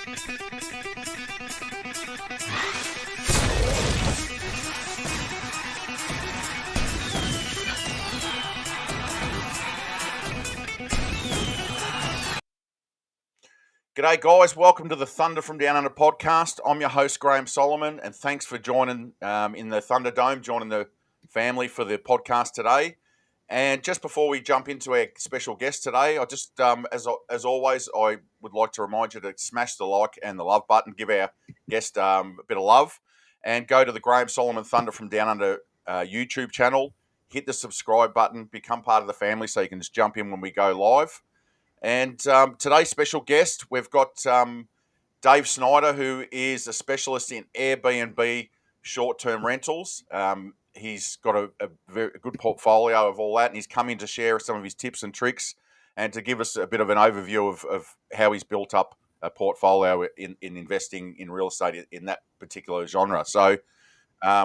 G'day guys, welcome to the Thunder from Down Under podcast. I'm your host Graham Solomon, and thanks for joining in the Thunderdome, joining the family for the podcast today. And just before we jump into our special guest today, I just, as always, I would like to remind you to smash the like and the love button, give our guest a bit of love, and go to the Graham Solomon Thunder from Down Under YouTube channel, hit the subscribe button, become part of the family so you can just jump in when we go live. And today's special guest, we've got Dave Snyder, who is a specialist in Airbnb short-term rentals. He's got a very good portfolio of all that, and he's come in to share some of his tips and tricks and to give us a bit of an overview of how he's built up a portfolio in investing in real estate in that particular genre. So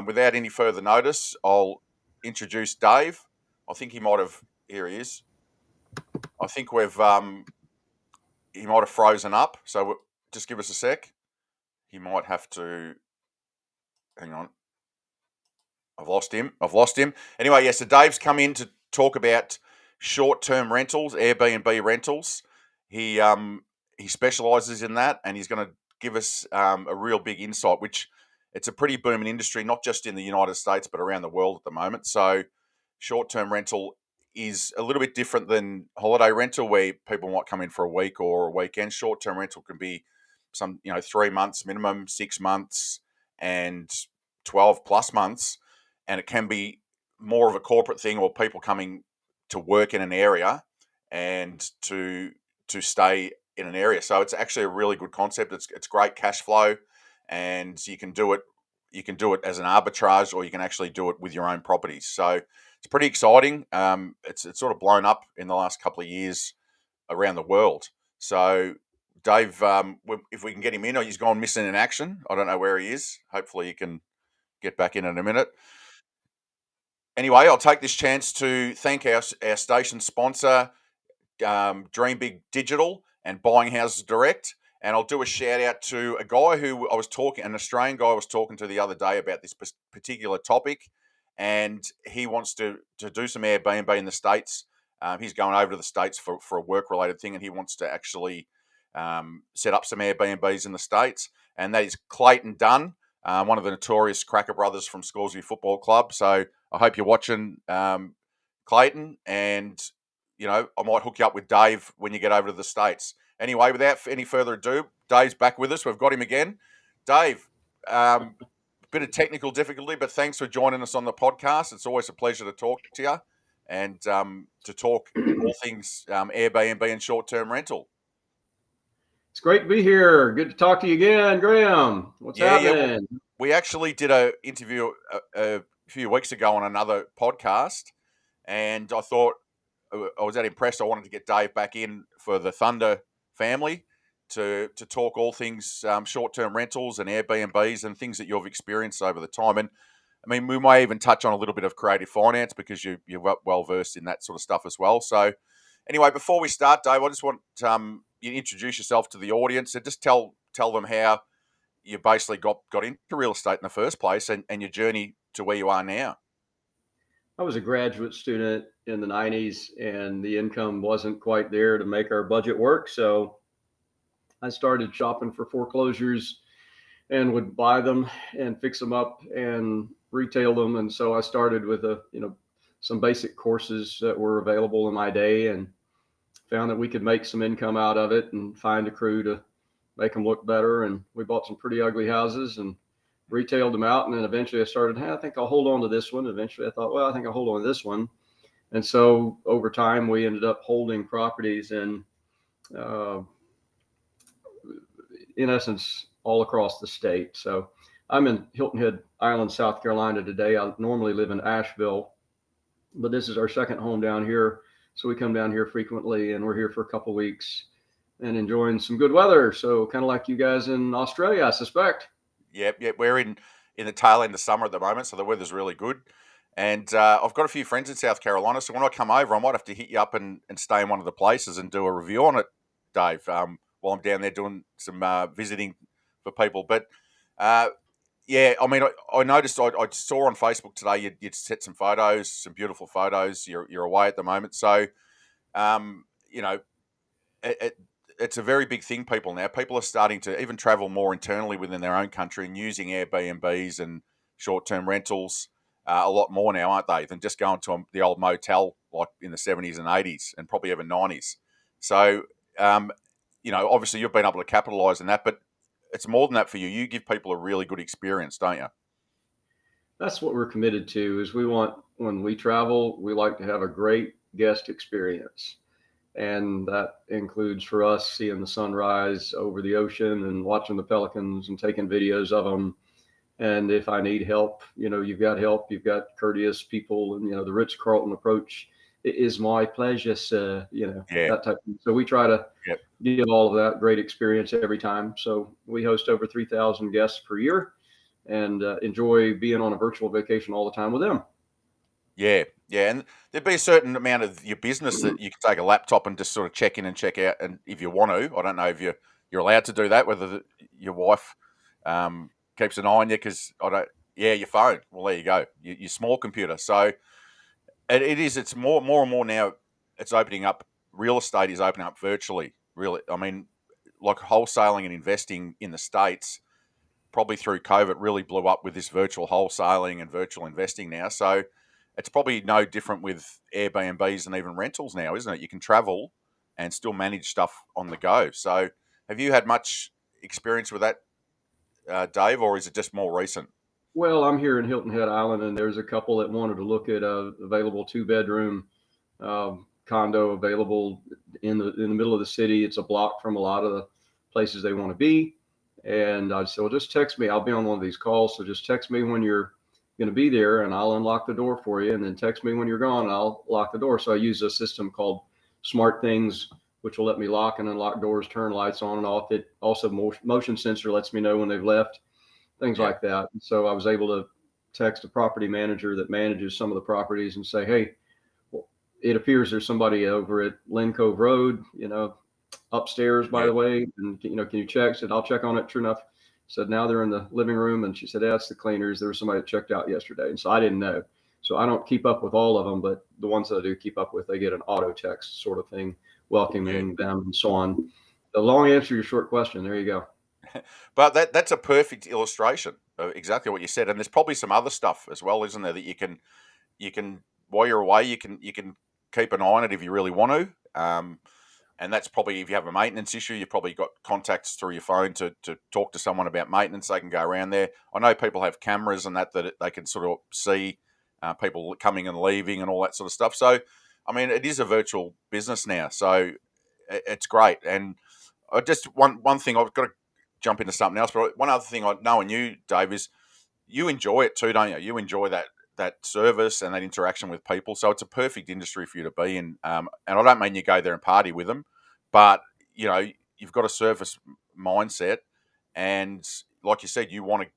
without any further notice, I'll introduce Dave. I think he might have, here he is. I think he might have frozen up, so just give us a sec. He might have to, hang on. I've lost him. Anyway, so Dave's come in to talk about short-term rentals, Airbnb rentals. He specialises in that, and he's going to give us a real big insight, which it's a pretty booming industry, not just in the United States, but around the world at the moment. So short-term rental is a little bit different than holiday rental, where people might come in for a week or a weekend. Short-term rental can be 3 months minimum, 6 months, and 12 plus months. And it can be more of a corporate thing, or people coming to work in an area and to stay in an area. So it's actually a really good concept. It's great cash flow, and you can do it as an arbitrage, or you can actually do it with your own properties. So it's pretty exciting. It's sort of blown up in the last couple of years around the world. So Dave, if we can get him in, or he's gone missing in action. I don't know where he is. Hopefully he can get back in a minute. Anyway, I'll take this chance to thank our station sponsor, Dream Big Digital and Buying Houses Direct. And I'll do a shout out to a guy who an Australian guy I was talking to the other day about this particular topic. And he wants to do some Airbnb in the States. He's going over to the States for a work-related thing, and he wants to actually set up some Airbnbs in the States. And that is Clayton Dunn, one of the notorious Cracker brothers from Scoresby Football Club. So I hope you're watching, Clayton, and I might hook you up with Dave when you get over to the States. Anyway, without any further ado, Dave's back with us. We've got him again. Dave, bit of technical difficulty, but thanks for joining us on the podcast. It's always a pleasure to talk to you and to talk all things Airbnb and short-term rental. It's great to be here. Good to talk to you again, Graham. What's happening? Yeah, we actually did an interview a few weeks ago on another podcast, and I thought I was that impressed. I wanted to get Dave back in for the Thunder family to talk all things short-term rentals and Airbnbs and things that you've experienced over the time. And I mean, we may even touch on a little bit of creative finance, because you're well versed in that sort of stuff as well. So anyway, before we start, Dave, I just want you to introduce yourself to the audience and just tell them how you basically got into real estate in the first place, and your journey to where you are now. I was a graduate student in the 90s, and the income wasn't quite there to make our budget work. So I started shopping for foreclosures and would buy them and fix them up and retail them. And so I started with some basic courses that were available in my day, and found that we could make some income out of it and find a crew to make them look better. And we bought some pretty ugly houses and retailed them out. And then eventually I started, I think I'll hold on to this one. Eventually I thought, well, I think I'll hold on to this one. And so over time, we ended up holding properties in essence, all across the state. So I'm in Hilton Head Island, South Carolina today. I normally live in Asheville, but this is our second home down here. So we come down here frequently, and we're here for a couple of weeks and enjoying some good weather. So kind of like you guys in Australia, I suspect. Yep. We're in the tail end of summer at the moment, so the weather's really good. And I've got a few friends in South Carolina, so when I come over, I might have to hit you up and stay in one of the places and do a review on it, Dave. while I'm down there doing some visiting for people. But yeah, I mean, I noticed I saw on Facebook today you'd set some photos, some beautiful photos. You're away at the moment, so you know, it, it's a very big thing. People are starting to even travel more internally within their own country and using Airbnbs and short-term rentals a lot more now, aren't they? Than just going to the old motel like in the 70s and 80s and probably even 90s. So, obviously you've been able to capitalize on that, but it's more than that for you. You give people a really good experience, don't you? That's what we're committed to. Is we want, when we travel, we like to have a great guest experience. And that includes for us seeing the sunrise over the ocean and watching the pelicans and taking videos of them. And if I need help, you've got help, you've got courteous people, and the Ritz-Carlton approach. It is my pleasure, sir. Yeah. That type of thing. So we try to Yep. give all of that great experience every time. So we host over 3,000 guests per year, and enjoy being on a virtual vacation all the time with them. Yeah, yeah, and there'd be a certain amount of your business that you can take a laptop and just sort of check in and check out, and if you want to, I don't know if you're allowed to do that. Whether your wife keeps an eye on you, because I don't. Yeah, your phone. Well, there you go. Your small computer. So it is. It's more and more now. It's opening up. Real estate is opening up virtually. Really, I mean, like wholesaling and investing in the States, probably through COVID, really blew up with this virtual wholesaling and virtual investing now. So it's probably no different with Airbnbs and even rentals now, isn't it? You can travel and still manage stuff on the go. So have you had much experience with that, Dave, or is it just more recent? Well, I'm here in Hilton Head Island, and there's a couple that wanted to look at a available two-bedroom condo available in the middle of the city. It's a block from a lot of the places they want to be. And I said, well, just text me. I'll be on one of these calls. So just text me when you're going to be there, and I'll unlock the door for you. And then text me when you're gone, and I'll lock the door. So I use a system called Smart Things, which will let me lock and unlock doors, turn lights on and off. It also motion sensor lets me know when they've left, things Yeah, like that. So I was able to text a property manager that manages some of the properties and say, hey, it appears there's somebody over at Lynn Cove Road, upstairs, by yeah, the way. And, can you check? Said, I'll check on it. True enough. Said, now they're in the living room. And she said, that's the cleaners. There was somebody that checked out yesterday. And so I didn't know. So I don't keep up with all of them, but the ones that I do keep up with, they get an auto text sort of thing, yeah. welcoming them and so on. The long answer to your short question. There you go. But that's a perfect illustration of exactly what you said. And there's probably some other stuff as well, isn't there, that you can while you're away, you can keep an eye on it if you really want to. And that's probably if you have a maintenance issue, you've probably got contacts through your phone to talk to someone about maintenance. They can go around there. I know people have cameras and that they can sort of see people coming and leaving and all that sort of stuff. So, I mean, it is a virtual business now. So it's great. And just one thing, I've got to jump into something else, but one other thing I know in you, Dave, is you enjoy it too, don't you? You enjoy that service and that interaction with people. So it's a perfect industry for you to be in. And I don't mean you go there and party with them, but you've got a service mindset, and like you said, you want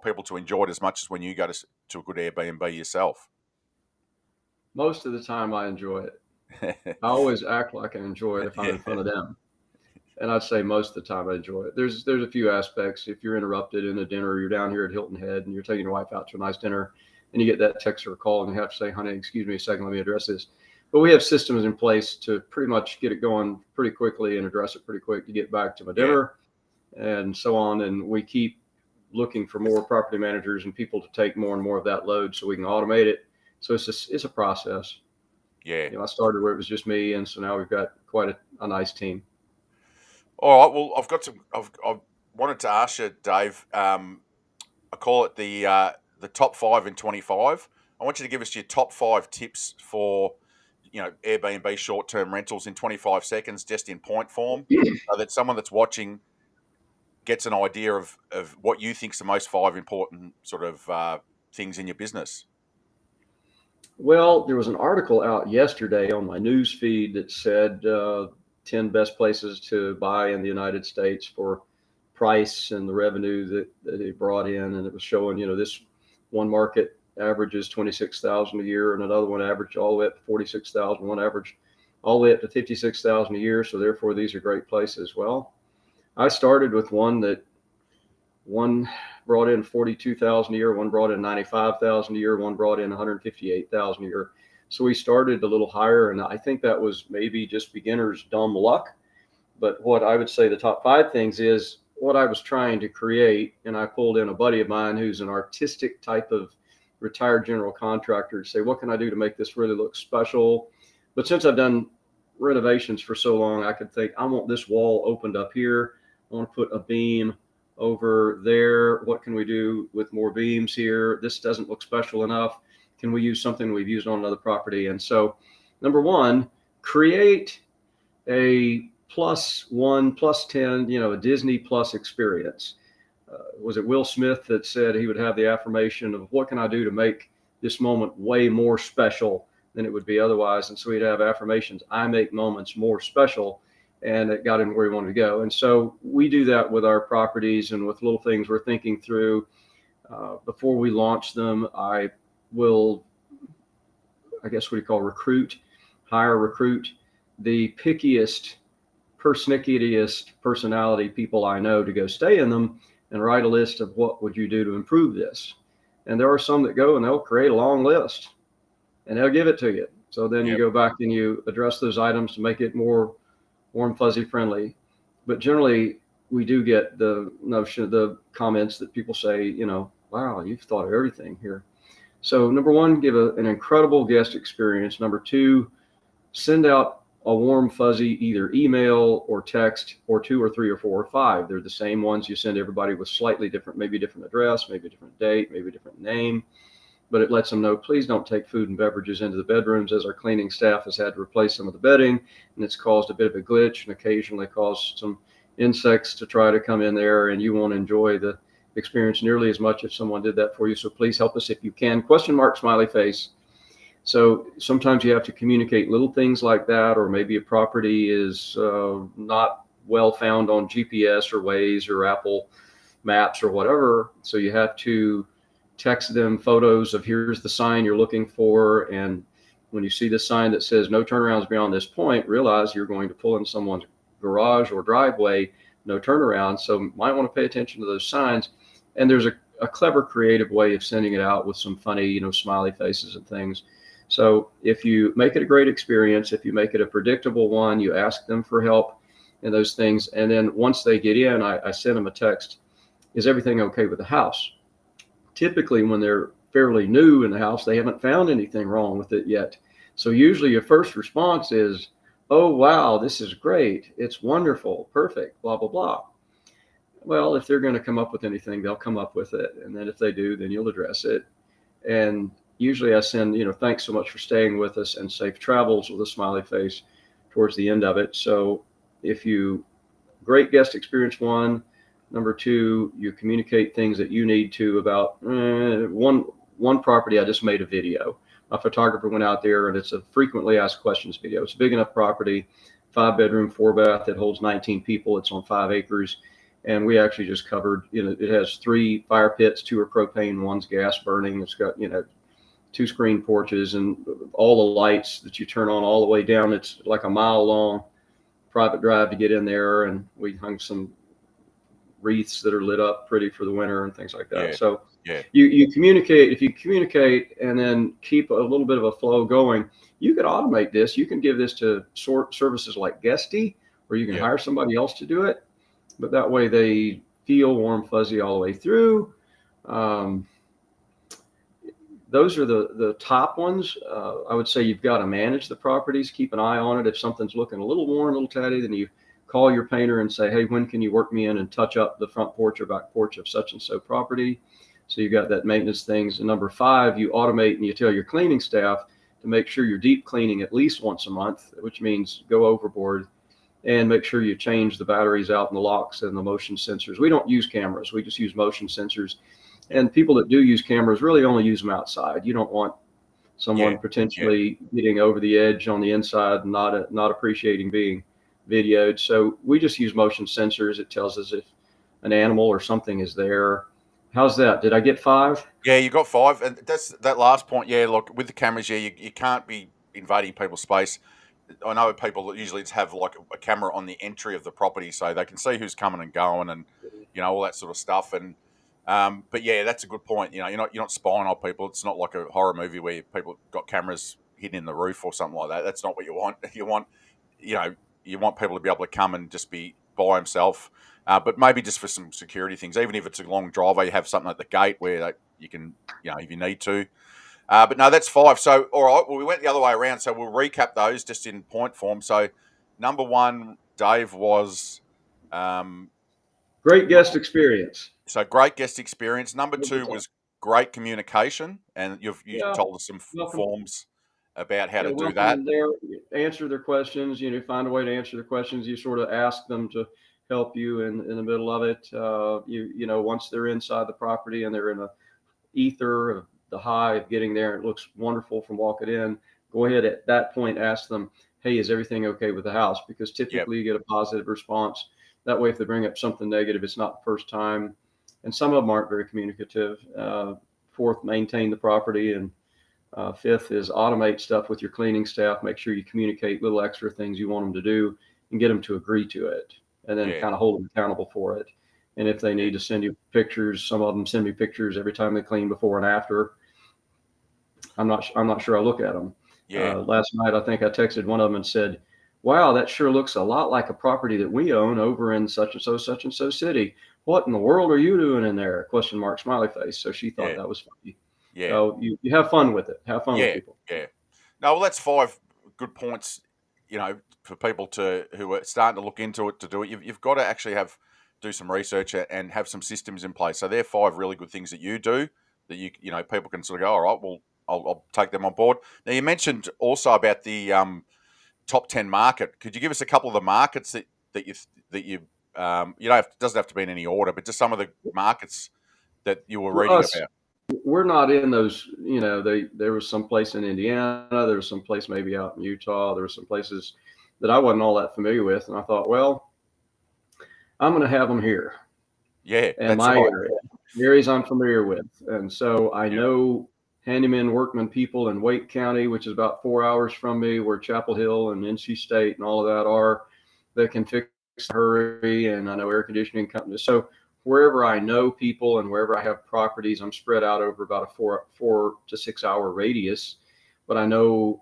people to enjoy it as much as when you go to a good Airbnb yourself. Most of the time I enjoy it. I always act like I enjoy it if I'm in front of them. And I'd say most of the time I enjoy it. There's a few aspects. If you're interrupted in a dinner, you're down here at Hilton Head and you're taking your wife out to a nice dinner, and you get that text or call and you have to say, honey, excuse me a second, let me address this. But we have systems in place to pretty much get it going pretty quickly and address it pretty quick to get back to my Yeah, dinner and so on. And we keep looking for more property managers and people to take more and more of that load so we can automate it. So it's a process. yeah. I started where it was just me, and so now we've got quite a nice team. All right. Well, I've wanted to ask you, Dave. I call it the top five in 25. I want you to give us your top five tips for Airbnb short term rentals in 25 seconds, just in point form, so that someone that's watching gets an idea of what you think's the most five important sort of things in your business. Well, there was an article out yesterday on my news feed that said 10 best places to buy in the United States for price and the revenue that it brought in. And it was showing, this one market averages 26,000 a year and another one averaged all the way up to 46,000, one averaged all the way up to 56,000 a year. So therefore, these are great places. Well, I started with one brought in 42,000 a year, one brought in 95,000 a year, one brought in 158,000 a year. So we started a little higher, and I think that was maybe just beginner's dumb luck. But what I would say the top five things is what I was trying to create, and I pulled in a buddy of mine who's an artistic type of retired general contractor to say, what can I do to make this really look special? But since I've done renovations for so long, I could think, I want this wall opened up here. I want to put a beam over there. What can we do with more beams here? This doesn't look special enough. Can we use something we've used on another property? And so, number one, create a +1, +10, a Disney Plus experience. Was it Will Smith that said he would have the affirmation of what can I do to make this moment way more special than it would be otherwise? And so he'd have affirmations, I make moments more special, and it got him where he wanted to go. And so we do that with our properties and with little things we're thinking through. Before we launch them, I will, I guess what you call recruit the pickiest, persnickiest personality people I know to go stay in them and write a list of what would you do to improve this. And there are some that go and they'll create a long list and they'll give it to you. So then you go back and you address those items to make it more warm, fuzzy friendly. But generally we do get the notion, the comments that people say, wow, you've thought of everything here. So number one, give an incredible guest experience. Number two, send out a warm, fuzzy, either email or text or 2 or 3 or 4 or 5. They're the same ones you send everybody with slightly different, maybe different address, maybe a different date, maybe a different name. But it lets them know, please don't take food and beverages into the bedrooms, as our cleaning staff has had to replace some of the bedding, and it's caused a bit of a glitch and occasionally caused some insects to try to come in there, and you won't enjoy the experience nearly as much if someone did that for you. So please help us if you can. Question mark, smiley face. So sometimes you have to communicate little things like that, or maybe a property is not well found on GPS or Waze or Apple Maps or whatever. So you have to text them photos of here's the sign you're looking for. And when you see the sign that says no turnarounds beyond this point, realize you're going to pull in someone's garage or driveway, no turnaround. So you might want to pay attention to those signs. And there's a clever, creative way of sending it out with some funny, smiley faces and things. So if you make it a great experience, if you make it a predictable one, you ask them for help and those things. And then once they get in, I send them a text. Is everything okay with the house? Typically, when they're fairly new in the house, they haven't found anything wrong with it yet. So usually your first response is, oh, wow, this is great. It's wonderful. Perfect. Blah, blah, blah. Well, if they're going to come up with anything, they'll come up with it. And then if they do, then you'll address it. And usually I send, thanks so much for staying with us and safe travels with a smiley face towards the end of it. So great guest experience one. Number two, you communicate things that you need to about one property. I just made a video. A photographer went out there and it's a frequently asked questions video. It's a big enough property, 5-bedroom, 4-bath. It holds 19 people. It's on 5 acres. And we actually just covered, it has 3 fire pits, 2 are propane, 1's gas burning. It's got, 2 screen porches and all the lights that you turn on all the way down. It's like a mile long private drive to get in there. And we hung some wreaths that are lit up pretty for the winter and things like that. So you communicate. If you communicate and then keep a little bit of a flow going, you could automate this. You can give this to services like Guesty, or you can hire somebody else to do it. But that way they feel warm, fuzzy all the way through. Those are the top ones. I would say you've got to manage the properties, keep an eye on it. If something's looking a little worn, a little tatty, then you call your painter and say, hey, when can you work me in and touch up the front porch or back porch of such and so property? So you got that maintenance things. And number 5, you automate and you tell your cleaning staff to make sure you're deep cleaning at least once a month, which means go overboard, and make sure you change the batteries out in the locks and the motion sensors. We don't use cameras. We just use motion sensors. And people that do use cameras really only use them outside. You don't want someone potentially getting over the edge on the inside and not appreciating being videoed. So we just use motion sensors. It tells us if an animal or something is there. How's that? Did I get 5? Yeah, you got 5. And that's that last point. Yeah, look, with the cameras, you can't be invading people's space. I know people that usually have like a camera on the entry of the property so they can see who's coming and going, and all that sort of stuff. And but yeah, that's a good point. You're not spying on people. It's not like a horror movie where people got cameras hidden in the roof or something like that. That's not what you want. You know you want people to be able to come and just be by himself. But maybe just for some security things, even if it's a long driveway, you have something at the gate where you can, if you need to. But no, that's 5. So, all right, well, we went the other way around. So we'll recap those just in point form. So, number 1, Dave, was um, Great guest experience. so great guest experience. Number Number 2 10. was great communication, and you Yeah, told us some welcome. forms about how Yeah, to do welcome that. them there. Answer their questions. Find a way to answer their questions. You sort of ask them to help you in the middle of it. Once they're inside the property and they're in a ether of the high of getting there, it looks wonderful from walking in. Go ahead at that point, ask them, hey, is everything okay with the house? Because Yep. typically you get a positive response. That way, if they bring up something negative, it's not the first time. And some of them aren't very communicative. Fourth, maintain the property. And fifth is automate stuff with your cleaning staff. Make sure you communicate little extra things you want them to do and get them to agree to it, and then Yeah. kind of hold them accountable for it. And if they need to send you pictures, some of them send me pictures every time they clean before and after. I'm not sure I look at them. Yeah. Last night, I think I texted one of them and said, "Wow, that sure looks a lot like a property that we own over in such and so city. What in the world are you doing in there?" Question mark, smiley face. So she thought Yeah. that was funny. Yeah. So you have fun with it. Have fun with Yeah. people. Yeah. No, well, that's 5 good points. For people who are starting to look into it to do it, you've got to actually do some research and have some systems in place. So they're 5 really good things that you do that people can sort of go, all right, well, I'll take them on board. Now you mentioned also about the top 10 market. Could you give us a couple of the markets that you doesn't have to be in any order, but just some of the markets that you were For reading us, about? we're not in those. There was some place in Indiana. There was some place maybe out in Utah. There were some places that I wasn't all that familiar with, and I thought, well, I'm going to have them here Yeah, in that's my right. area, areas I'm familiar with, and so I Yeah, know handyman workman people in Wake County, which is about 4 hours from me, where Chapel Hill and NC State and all of that are, that can fix in a hurry, and I know air conditioning companies. So wherever I know people and wherever I have properties, I'm spread out over about a 4 to 6 hour radius, but I know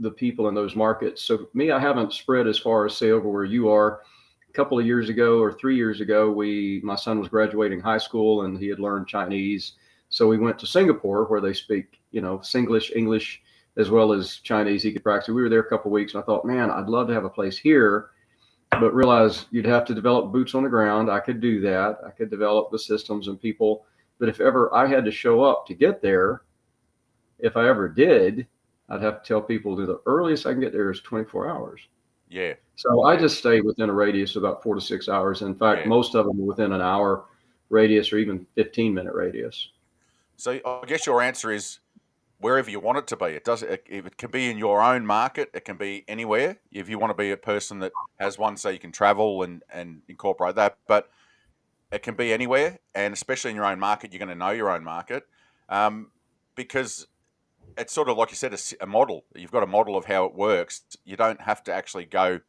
the people in those markets. So me, I haven't spread as far as say over where you are. A couple of years ago or 3 years ago, my son was graduating high school and he had learned Chinese. So we went to Singapore where they speak, Singlish, English, as well as Chinese. He could practice. We were there a couple of weeks and I thought, man, I'd love to have a place here, but realized you'd have to develop boots on the ground. I could do that. I could develop the systems and people. But if ever I had to show up to get there, if I ever did, I'd have to tell people that the earliest I can get there is 24 hours. yeah, So I yeah, just stay within a radius of about 4 to 6 hours. In fact, yeah. most of them are within an hour radius or even 15-minute radius. So I guess your answer is wherever you want it to be. It can be in your own market. It can be anywhere. If you want to be a person that has one, so you can travel and incorporate that. But it can be anywhere, and especially in your own market, you're going to know your own market, because it's sort of like you said, a model. You've got a model of how it works. You don't have to actually go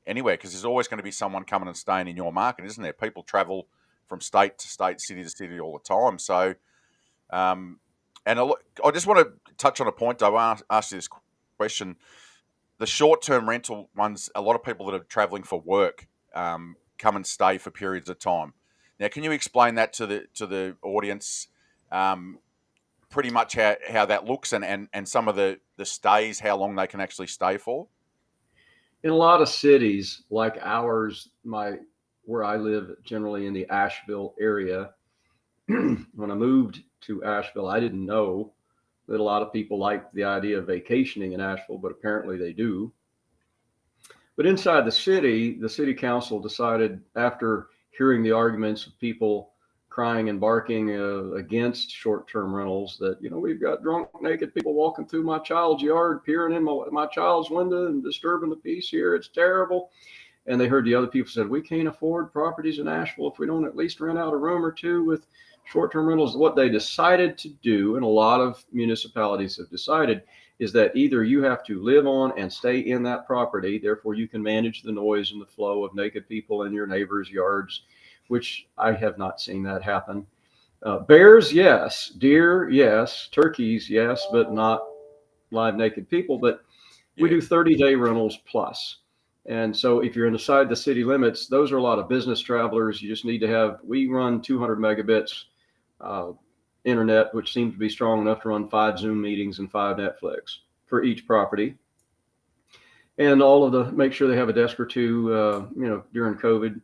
anywhere because there's always going to be someone coming and staying in your market, isn't there? People travel from state to state, city to city all the time. So, um, I just want to touch on a point. I want to ask you this question: the short-term rental ones. A lot of people that are traveling for work come and stay for periods of time. Now, can you explain that to the audience? Pretty much how that looks and some of the stays, how long they can actually stay for. In a lot of cities like ours, where I live generally in the Asheville area, when I moved to Asheville, I didn't know that a lot of people like the idea of vacationing in Asheville, but apparently they do. But inside the city council decided, after hearing the arguments of people crying and barking against short-term rentals, that we've got drunk, naked people walking through my child's yard, peering in my child's window and disturbing the peace here. It's terrible. And they heard the other people said, we can't afford properties in Asheville if we don't at least rent out a room or two with short-term rentals. What they decided to do, and a lot of municipalities have decided, is that either you have to live on and stay in that property, therefore you can manage the noise and the flow of naked people in your neighbors' yards, which I have not seen that happen. Bears, yes. Deer, yes. Turkeys, yes, but not live naked people. But we do 30-day rentals plus. And so if you're inside the city limits, those are a lot of business travelers. You just need to have, we run 200 megabits internet, which seems to be strong enough to run 5 Zoom meetings and 5 Netflix for each property. And all of the, make sure they have a desk or two, during COVID.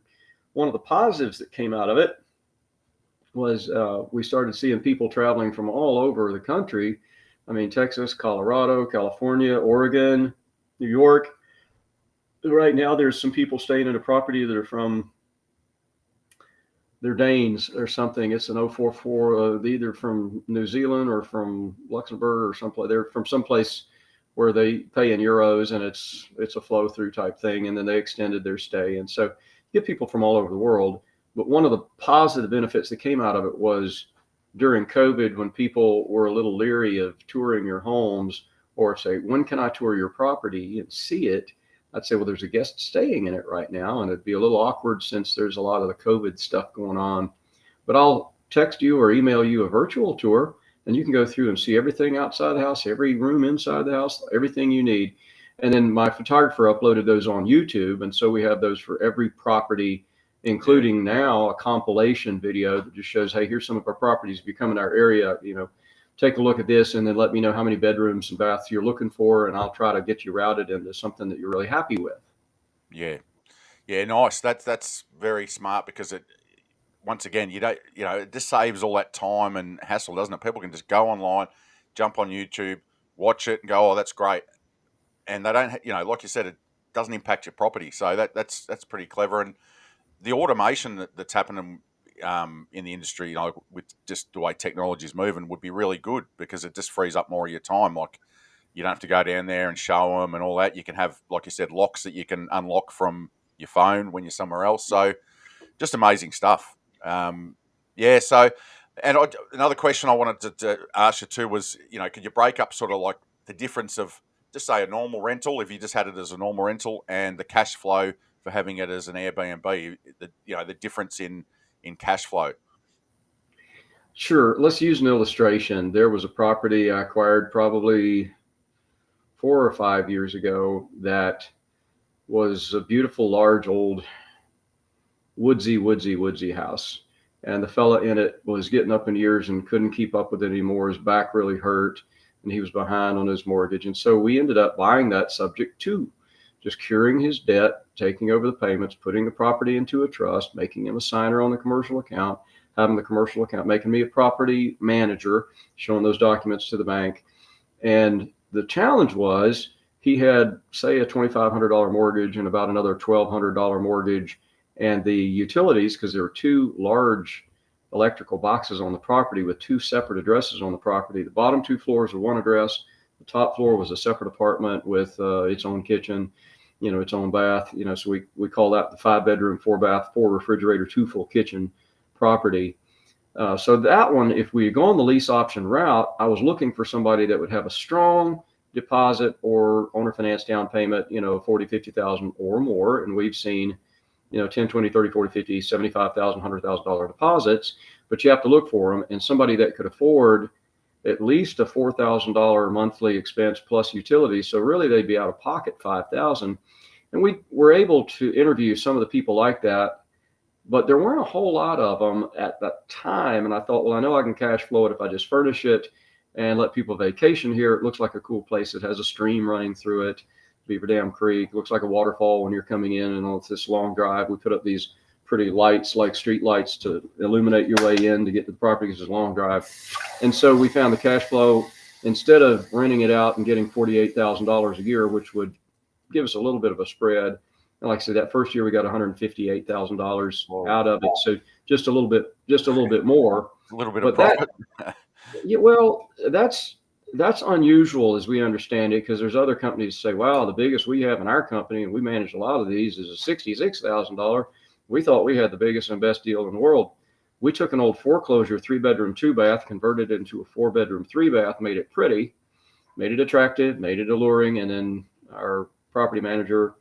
One of the positives that came out of it was we started seeing people traveling from all over the country. I mean, Texas, Colorado, California, Oregon, New York. Right now, there's some people staying in a property that are from, they're Danes or something. It's an 044, either from New Zealand or from Luxembourg or someplace. They're from someplace where they pay in euros, and it's a flow through type thing. And then they extended their stay. And so you get people from all over the world. But one of the positive benefits that came out of it was during COVID, when people were a little leery of touring your homes, or say, when can I tour your property and see it? I'd say, well, there's a guest staying in it right now, and it'd be a little awkward since there's a lot of the COVID stuff going on. But I'll text you or email you a virtual tour, and you can go through and see everything outside the house, every room inside the house, everything you need. And then my photographer uploaded those on YouTube. And so we have those for every property, including now a compilation video that just shows, hey, here's some of our properties. If you come in our area, take a look at this and then let me know how many bedrooms and baths you're looking for, and I'll try to get you routed into something that you're really happy with. Yeah. Yeah, nice. That's very smart, because it, once again, it just saves all that time and hassle, doesn't it? People can just go online, jump on YouTube, watch it and go, oh, that's great. And they don't, like you said, it doesn't impact your property. So that's pretty clever. And the automation that's happening in the industry, with just the way technology is moving, would be really good, because it just frees up more of your time. Like, you don't have to go down there and show them and all that. You can have, like you said, locks that you can unlock from your phone when you're somewhere else. So just amazing stuff. So, and another question I wanted to ask you too was, could you break up sort of like the difference of, just say, a normal rental, if you just had it as a normal rental, and the cash flow for having it as an Airbnb, the difference in cash flow? Sure. Let's use an illustration. There was a property I acquired probably 4 or 5 years ago that was a beautiful, large, old, woodsy house. And the fella in it was getting up in years and couldn't keep up with it anymore. His back really hurt, and he was behind on his mortgage. And so we ended up buying that, subject to just curing his debt, taking over the payments, putting the property into a trust, making him a signer on the commercial account, having the commercial account, making me a property manager, showing those documents to the bank. And the challenge was, he had, say, a $2,500 mortgage and about another $1,200 mortgage, and the utilities, because there were 2 large electrical boxes on the property with 2 separate addresses on the property. The bottom 2 floors were one address. The top floor was a separate apartment with its own kitchen, its own bath. So we call that the 5-bedroom, 4-bath, 4-refrigerator, 2 full kitchen property. So that one, if we had gone the lease option route, I was looking for somebody that would have a strong deposit or owner finance down payment, 40, 50,000 or more. And we've seen, 10, 20, 30, 40, 50, 75,000, $100,000 deposits, but you have to look for them, and somebody that could afford at least a $4,000 monthly expense plus utilities. So really they'd be out of pocket $5,000. And we were able to interview some of the people like that, but there weren't a whole lot of them at that time. And I thought, well, I know I can cash flow it if I just furnish it and let people vacation here. It looks like a cool place. It has a stream running through it, Beaver Dam Creek. It looks like a waterfall when you're coming in, and on this long drive, we put up these pretty lights, like street lights, to illuminate your way in to get to the property, because it's a long drive. And so we found the cash flow, instead of renting it out and getting $48,000 a year, which would give us a little bit of a spread. And like I said, that first year we got $158,000 out of it. So just a little bit more. A little bit of profit. Yeah, well, that's unusual as we understand it, because there's other companies say, wow, the biggest we have in our company, and we manage a lot of these, is a $66,000. We thought we had the biggest and best deal in the world. We took an old foreclosure 3-bedroom, 2-bath, converted it into a 4-bedroom, 3-bath, made it pretty, made it attractive, made it alluring, and then our property manager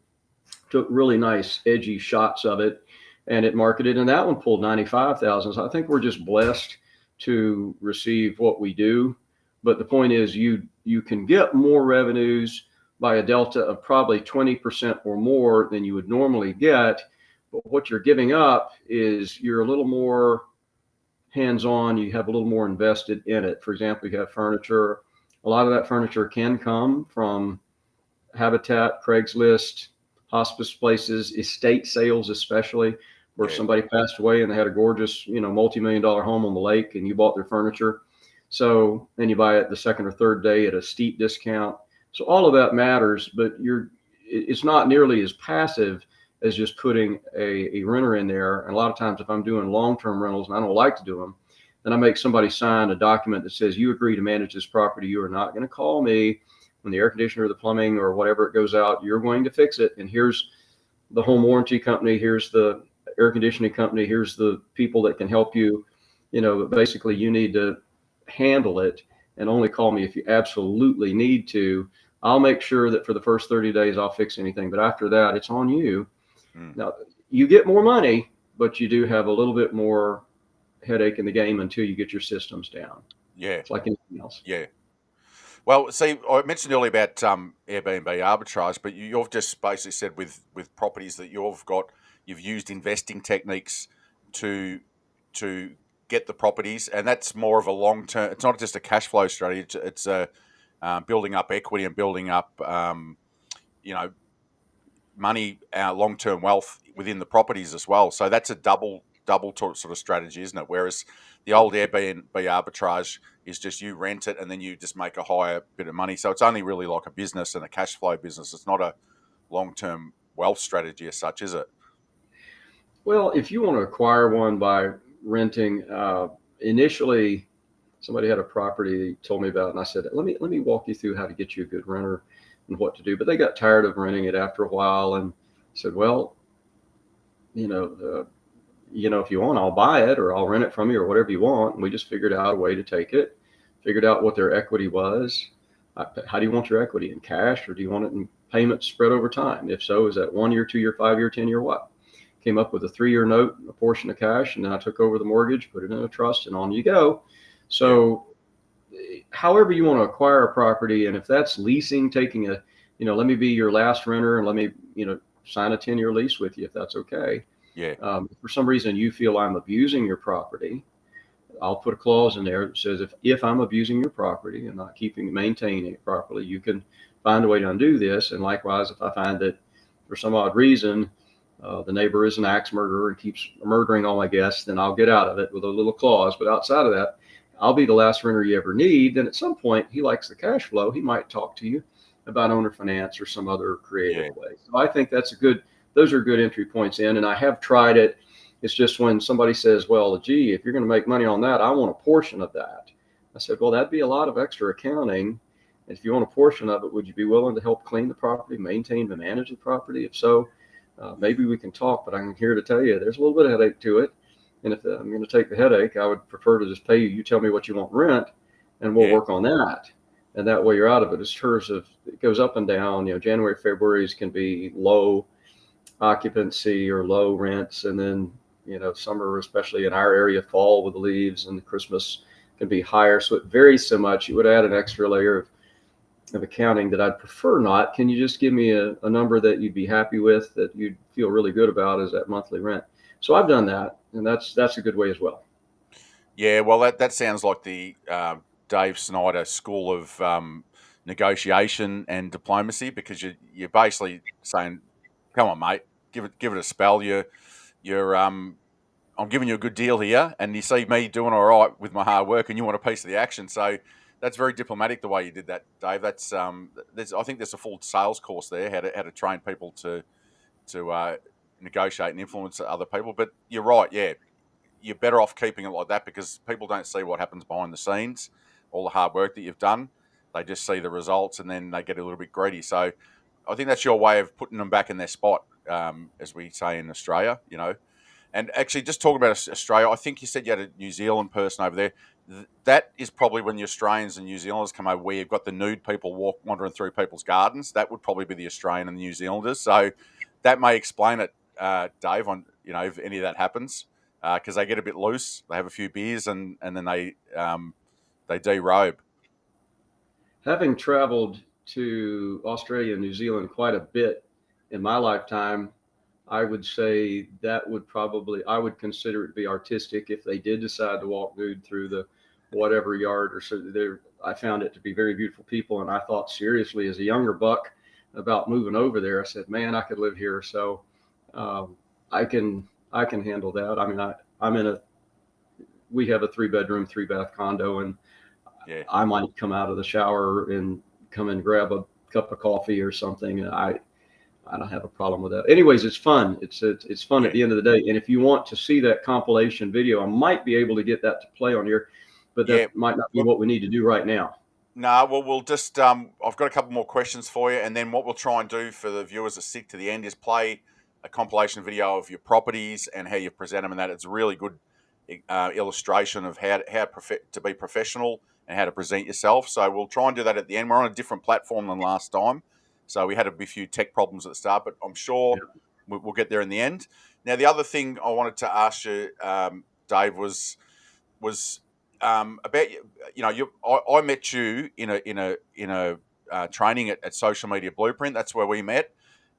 took really nice, edgy shots of it, and it marketed, and that one pulled 95,000. So I think we're just blessed to receive what we do. But the point is, you can get more revenues by a delta of probably 20% or more than you would normally get. But what you're giving up is you're a little more hands-on, you have a little more invested in it. For example, you have furniture. A lot of that furniture can come from Habitat, Craigslist, hospice places, estate sales, especially where Yeah. somebody passed away and they had a gorgeous, multi-million-dollar home on the lake and you bought their furniture. So, and you buy it the second or third day at a steep discount. So all of that matters, but it's not nearly as passive as just putting a renter in there. And a lot of times if I'm doing long-term rentals and I don't like to do them, then I make somebody sign a document that says, you agree to manage this property. You are not going to call me when the air conditioner or the plumbing or whatever it goes out. You're going to fix it. And here's the home warranty company. Here's the air conditioning company. Here's the people that can help you. Basically you need to handle it and only call me if you absolutely need to. I'll make sure that for the first 30 days I'll fix anything, but after that it's on you. Now you get more money, but you do have a little bit more headache in the game until you get your systems down. Yeah. It's like anything else. Yeah. Well, see, I mentioned earlier about Airbnb arbitrage, but you've just basically said with properties that you've used investing techniques to get the properties, and that's more of a long term. It's not just a cash flow strategy. It's a building up equity and building up, money, long term wealth within the properties as well. So that's a double sort of strategy, isn't it? Whereas the old Airbnb arbitrage is just you rent it and then you just make a higher bit of money. So it's only really like a business and a cash flow business. It's not a long term wealth strategy as such, is it? Well, if you want to acquire one by renting, initially somebody had a property they told me about, and I said, let me walk you through how to get you a good renter and what to do. But they got tired of renting it after a while and said, well, if you want, I'll buy it or I'll rent it from you or whatever you want. And we just figured out a way to take it, figured out what their equity was. How do you want your equity, in cash or do you want it in payments spread over time? If so, is that 1 year, 2 year, 5 year, 10 year, what? Came up with a 3 year note, a portion of cash, and then I took over the mortgage, put it in a trust, and on you go. So however you want to acquire a property, and if that's leasing, taking let me be your last renter and let me, sign a 10-year lease with you if that's okay. Yeah. If for some reason you feel I'm abusing your property, I'll put a clause in there that says if I'm abusing your property and not maintaining it properly, you can find a way to undo this. And likewise, if I find that for some odd reason the neighbor is an axe murderer and keeps murdering all my guests, then I'll get out of it with a little clause. But outside of that, I'll be the last renter you ever need. Then at some point, he likes the cash flow. He might talk to you about owner finance or some other creative way. So I think those are good entry points in. And I have tried it. It's just when somebody says, well, gee, if you're going to make money on that, I want a portion of that. I said, well, that'd be a lot of extra accounting. And if you want a portion of it, would you be willing to help clean the property, maintain and manage the property? If so, maybe we can talk, but I'm here to tell you there's a little bit of headache to it. And if I'm going to take the headache, I would prefer to just pay you. You tell me what you want rent, and we'll work on that. And that way you're out of it. As terms of it goes up and down. January, February's can be low occupancy or low rents, and then summer, especially in our area, fall with the leaves, and Christmas can be higher. So it varies so much. You would add an extra layer of accounting that I'd prefer not. Can you just give me a number that you'd be happy with, that you'd feel really good about as that monthly rent? So I've done that, and that's a good way as well. Yeah, well, that sounds like the Dave Snyder school of negotiation and diplomacy, because you're basically saying, "Come on, mate, give it a spell. You're I'm giving you a good deal here, and you see me doing all right with my hard work, and you want a piece of the action." So that's very diplomatic the way you did that, Dave. That's I think there's a full sales course there, how to train people to negotiate and influence other people. But you're right, yeah. You're better off keeping it like that, because people don't see what happens behind the scenes, all the hard work that you've done. They just see the results, and then they get a little bit greedy. So I think that's your way of putting them back in their spot, as we say in Australia, And actually, just talking about Australia, I think you said you had a New Zealand person over there. that is probably when the Australians and New Zealanders come over, where you've got the nude people wandering through people's gardens. That would probably be the Australian and the New Zealanders. So that may explain it, Dave. On if any of that happens, because they get a bit loose, they have a few beers, and then they derobe. Having traveled to Australia and New Zealand quite a bit in my lifetime, I would say that I would consider it to be artistic if they did decide to walk nude through the whatever yard or so there. I found it to be very beautiful people, and I thought seriously as a younger buck about moving over there. I said, man, I could live here. So um, I can handle that. I mean, we have a 3-bedroom, 3-bath condo, and Yeah, I might come out of the shower and come and grab a cup of coffee or something. And I don't have a problem with that. Anyways, it's fun. It's fun at yeah, the end of the day. And if you want to see that compilation video, I might be able to get that to play on here, but yeah. that might not be Well, what we need to do right now. no, well, we'll just. I've got a couple more questions for you, and then what we'll try and do for the viewers that stick to the end is play a compilation video of your properties and how you present them, and that it's a really good illustration of to be professional and how to present yourself. So we'll try and do that at the end. We're on a different platform than last time, so we had a few tech problems at the start, but I'm sure Yeah. we'll get there in the end. Now, the other thing I wanted to ask you, Dave, was about I met you in a training at Social Media Blueprint. That's where we met,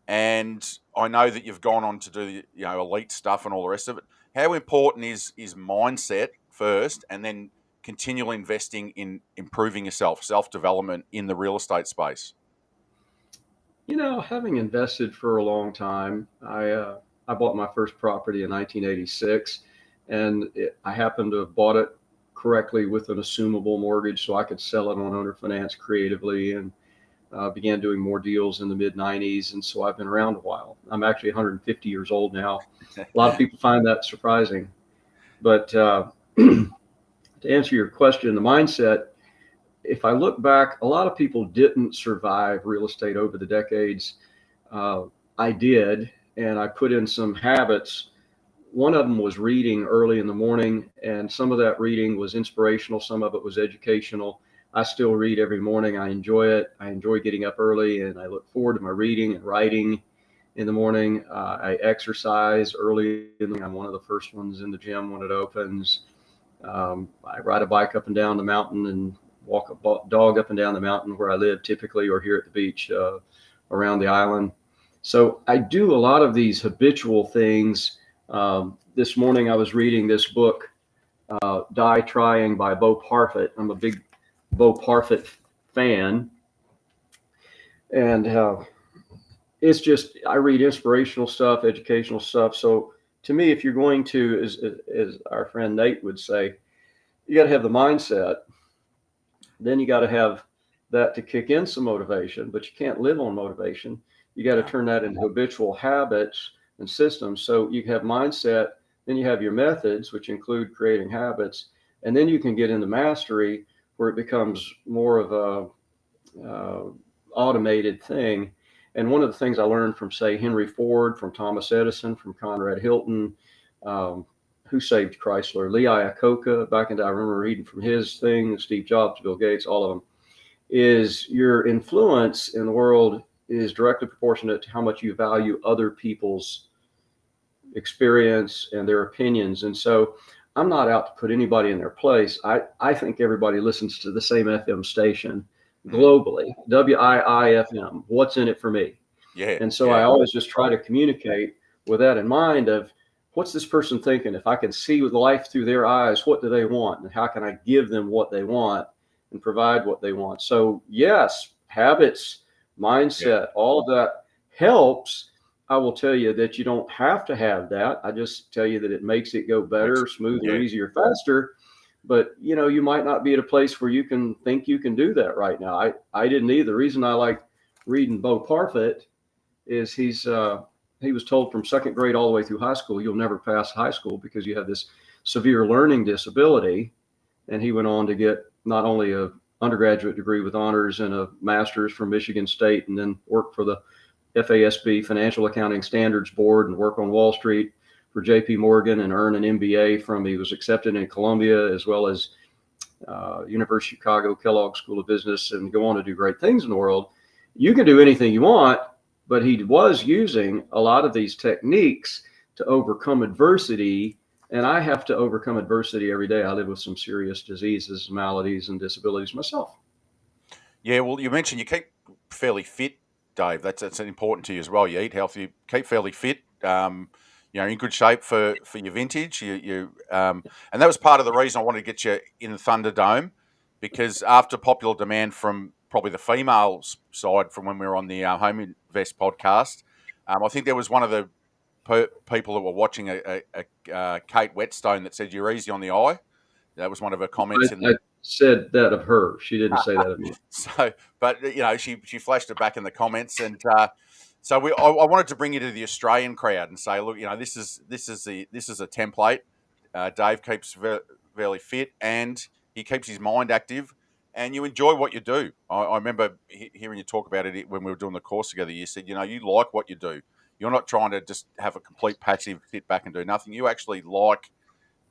and I know that you've gone on to do elite stuff and all the rest of it. How important is mindset first, and then continual investing in improving yourself, self development in the real estate space? Having invested for a long time, I bought my first property in 1986, and I happened to have bought it correctly with an assumable mortgage, so I could sell it on owner finance creatively, and began doing more deals in the mid 90s. And so I've been around a while. I'm actually 150 years old now. A lot of people find that surprising, but to answer your question, the mindset, if I look back, a lot of people didn't survive real estate over the decades. Uh, I did, and I put in some habits. One of them was reading early in the morning, and some of that reading was inspirational, some of it was educational. I still read every morning. I enjoy it. I enjoy getting up early, and I look forward to my reading and writing in the morning. I exercise early in the morning. I'm one of the first ones in the gym when it opens. I ride a bike up and down the mountain and walk a dog up and down the mountain where I live typically, or here at the beach around the island. So I do a lot of these habitual things. This morning I was reading this book, Die Trying by Bo Parfit. I'm a big Bo Parfit fan. And it's just, I read inspirational stuff, educational stuff. So to me, if you're going to, as our friend Nate would say, you got to have the mindset. Then you got to have that to kick in some motivation, but you can't live on motivation. You got to turn that into habitual habits and systems. So you have mindset, then you have your methods, which include creating habits, and then you can get into mastery where it becomes more of a automated thing. And one of the things I learned from, say, Henry Ford, from Thomas Edison, from Conrad Hilton, who saved Chrysler, Lee Iacocca, back in, I remember reading from his thing, Steve Jobs, Bill Gates, all of them, is your influence in the world is directly proportionate to how much you value other people's experience and their opinions. And so I'm not out to put anybody in their place. I think everybody listens to the same FM station globally, WIIFM. What's in it for me? Yeah, And so yeah, I always just try to communicate with that in mind of what's this person thinking? If I can see with life through their eyes, what do they want? And how can I give them what they want and provide what they want? So yes, habits, mindset, all of that helps. I will tell you that you don't have to have that. I just tell you that it makes it go better, smoother, easier, faster. But you might not be at a place where you can think you can do that right now. I didn't either. The reason I like reading Bo Parfit is he was told from second grade all the way through high school, you'll never pass high school because you have this severe learning disability. And he went on to get not only a undergraduate degree with honors and a master's from Michigan State, and then work for the FASB Financial Accounting Standards Board and work on Wall Street for JP Morgan and earn an MBA he was accepted in Columbia, as well as University of Chicago, Kellogg School of Business, and go on to do great things in the world. You can do anything you want, but he was using a lot of these techniques to overcome adversity. And I have to overcome adversity every day. I live with some serious diseases, maladies, and disabilities myself. Yeah, well, you mentioned you keep fairly fit, Dave. That's important to you as well. You eat healthy, you keep fairly fit. In good shape for your vintage. And that was part of the reason I wanted to get you in the Thunderdome, because after popular demand from probably the females side from when we were on the Home Invest podcast, I think there was one of the people that were watching a Kate Whetstone that said you're easy on the eye. That was one of her comments in I the. said that of her. She didn't say that of me. So, but she flashed it back in the comments, and so I wanted to bring you to the Australian crowd and say, look, this is a template. Dave keeps fairly fit, and he keeps his mind active, and you enjoy what you do. I remember hearing you talk about it when we were doing the course together. You said, you like what you do. You're not trying to just have a complete passive sit back and do nothing. You actually like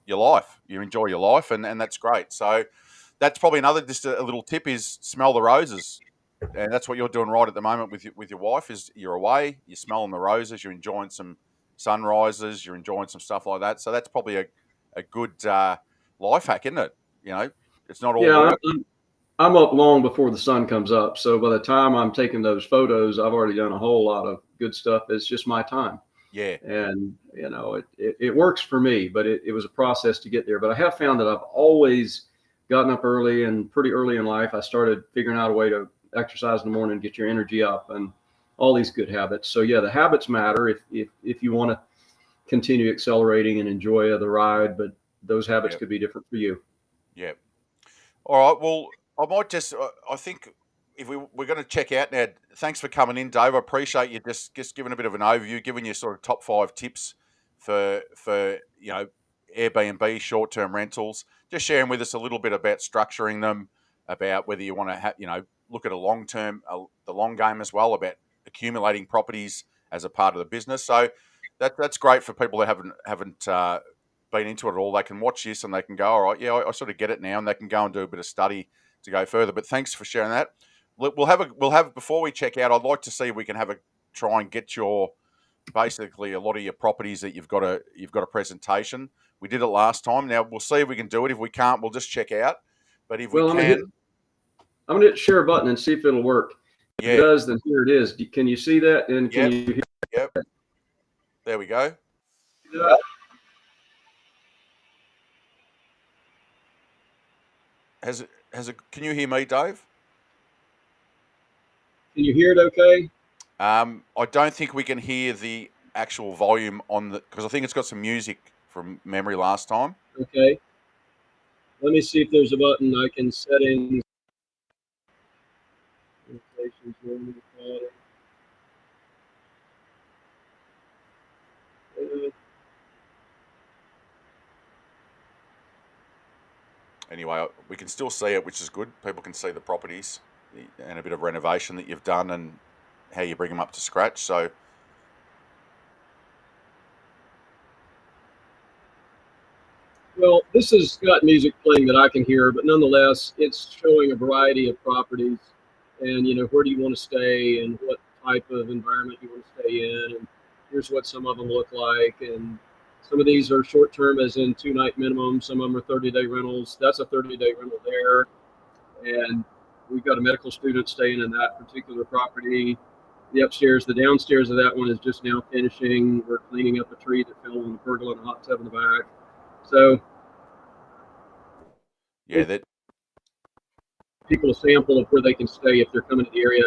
your life. You enjoy your life, and that's great. So that's probably another just a little tip is smell the roses, and that's what you're doing right at the moment with your wife. Is you're away, you're smelling the roses, you're enjoying some sunrises, you're enjoying some stuff like that. So that's probably a good life hack, isn't it? It's not all Yeah, work. I'm up long before the sun comes up. So by the time I'm taking those photos, I've already done a whole lot of good stuff. It's just my time. Yeah, And, it works for me, but it was a process to get there. But I have found that I've always gotten up early, and pretty early in life, I started figuring out a way to exercise in the morning, get your energy up, and all these good habits. So yeah, the habits matter if you want to continue accelerating and enjoy the ride, but those habits yeah, could be different for you. yeah. All right. Well, I might just. I think if we're going to check out now. Thanks for coming in, Dave. I appreciate you just giving a bit of an overview, giving you sort of top 5 tips for Airbnb short term rentals. Just sharing with us a little bit about structuring them, about whether you want to look at a long term, the long game as well, about accumulating properties as a part of the business. So that's great for people that haven't been into it at all. They can watch this and they can go, all right, yeah, I sort of get it now, and they can go and do a bit of study to go further. But thanks for sharing that. We'll have before we check out. I'd like to see if we can try and get your basically a lot of your properties that you've got a presentation. We did it last time. Now we'll see if we can do it. If we can't, we'll just check out. But if we Well, can, I'm gonna hit share button and see if it'll work. If it yeah, does, then here it is. Can you see that? And can yep, you hear yep. There we go. that? Has it? Can you hear me, Dave? Can you hear it okay? I don't think we can hear the actual volume on the because I think it's got some music from memory last time. Okay. Let me see if there's a button I can settings. Anyway, we can still see it, which is good. People can see the properties and a bit of renovation that you've done and how you bring them up to scratch. So, Well, this has got music playing that I can hear, but nonetheless, it's showing a variety of properties, and where do you want to stay, and what type of environment you want to stay in, and here's what some of them look like, and some of these are short term, as in 2 night minimum. Some of them are 30-day rentals. That's a 30-day rental there, and we've got a medical student staying in that particular property. The downstairs of that one is just now finishing. We're cleaning up a tree that fell on the pergola and a hot tub in the back. So yeah, that people a sample of where they can stay if they're coming to the area.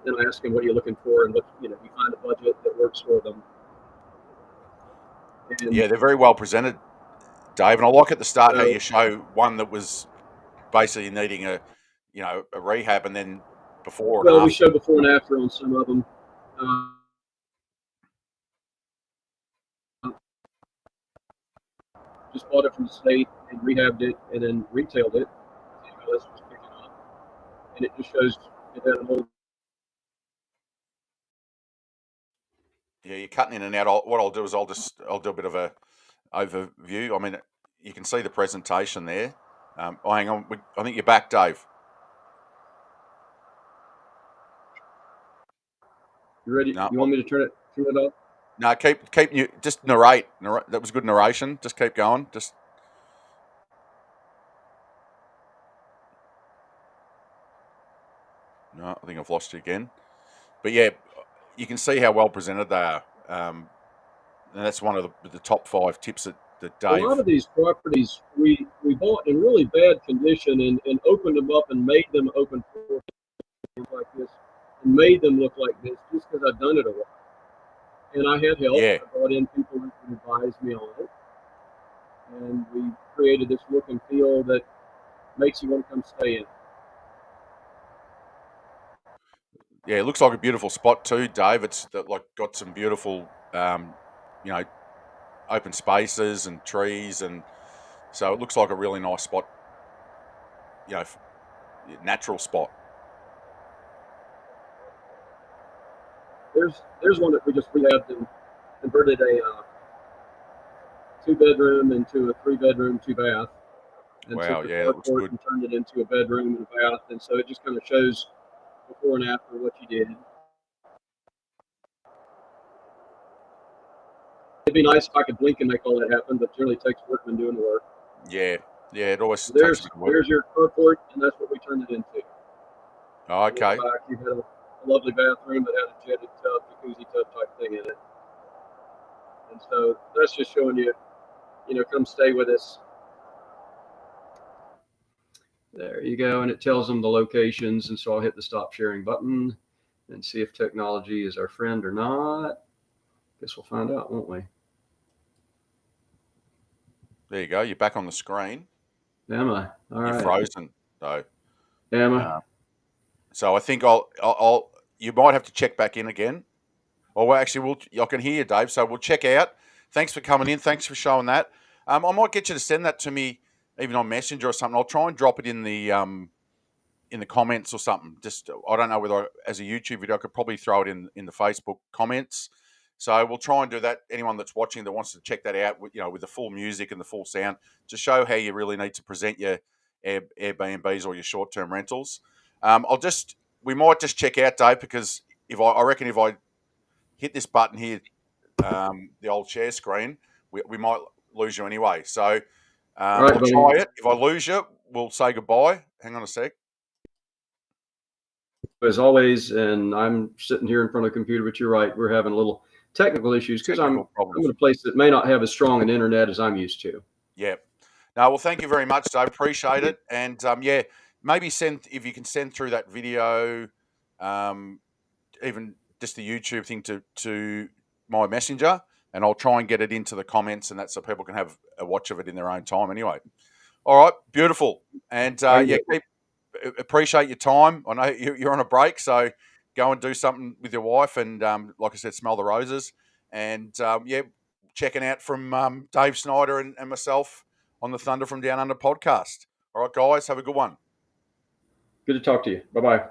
Then I ask them, what are you looking for? And we find a budget that works for them. And they're very well presented, Dave. And I like at the start how so, you show one that was basically needing a rehab, and then before and well, we after. show before and after on some of them. Uh, just bought it from the state and rehabbed it and then retailed it. This was picking up, and it just shows it had an old. Yeah, you're cutting in and out. What I'll do is I'll do a bit of a overview. I mean, you can see the presentation there. Hang on. I think you're back, Dave. You ready? No, You want me to turn it off? no. Keep you just narrate. That was good narration. Just keep going. Just. No, I think I've lost you again. But yeah, you can see how well presented they are. And that's one of the top 5 tips that A lot Dave. of these properties we bought in really bad condition and opened them up and made them open for things like this and made them look like this just because I've done it a while. And I had help. Yeah, I brought in people who could advise me on it. And we created this look and feel that makes you want to come stay in. yeah. It looks like a beautiful spot too, Dave. It's like got some beautiful, you know, open spaces and trees, and so it looks like a really nice spot. You know, natural spot. There's one that we just rehabbed and converted a 2-bedroom into a 3-bedroom, 2-bath, and Wow, took the yeah, that looks carport good. and turned it into a bedroom and a bath. And so it just kind of shows before and after what you did. It'd be nice if I could blink and make all that happen, but generally it takes workmen doing the work. Yeah, yeah. It always So takes a bit of work. there's your carport, and that's what we turned it into. Oh, And in the okay. back, you had a lovely bathroom that had a jetted tub, jacuzzi tub type thing in it. And so that's just showing you, come stay with us. There you go. And it tells them the locations. And so I'll hit the stop sharing button and see if technology is our friend or not. Guess we'll find out, won't we? There you go. You're back on the screen. Am I? All You're right. frozen though. Am I? So I think I'll. You might have to check back in again. Or well, actually, I can hear you, Dave. So we'll check out. Thanks for coming in. Thanks for showing that. I might get you to send that to me, even on Messenger or something. I'll try and drop it in the comments or something. Just I don't know whether as a YouTube video I could probably throw it in the Facebook comments. So we'll try and do that. Anyone that's watching that wants to check that out, with the full music and the full sound, to show how you really need to present your Airbnbs or your short-term rentals. We might just check out, Dave, because I reckon if I hit this button here, the old share screen, we might lose you anyway. So All right, I'll buddy. try it. If I lose you, we'll say goodbye. Hang on a sec. As always, and I'm sitting here in front of the computer, but you're right, we're having a little technical issues because I'm in a place that may not have as strong an internet as I'm used to. Yeah. No, well, thank you very much, Dave. Appreciate it. And yeah, maybe if you can send through that video, even just the YouTube thing to my messenger, and I'll try and get it into the comments, and that so people can have a watch of it in their own time. Anyway, all right, beautiful. And yeah, appreciate your time. I know you're on a break, so go and do something with your wife, and like I said, smell the roses. And yeah, checking out from Dave Snyder and myself on the Thunder from Down Under podcast. All right, guys, have a good one. Good to talk to you. Bye-bye.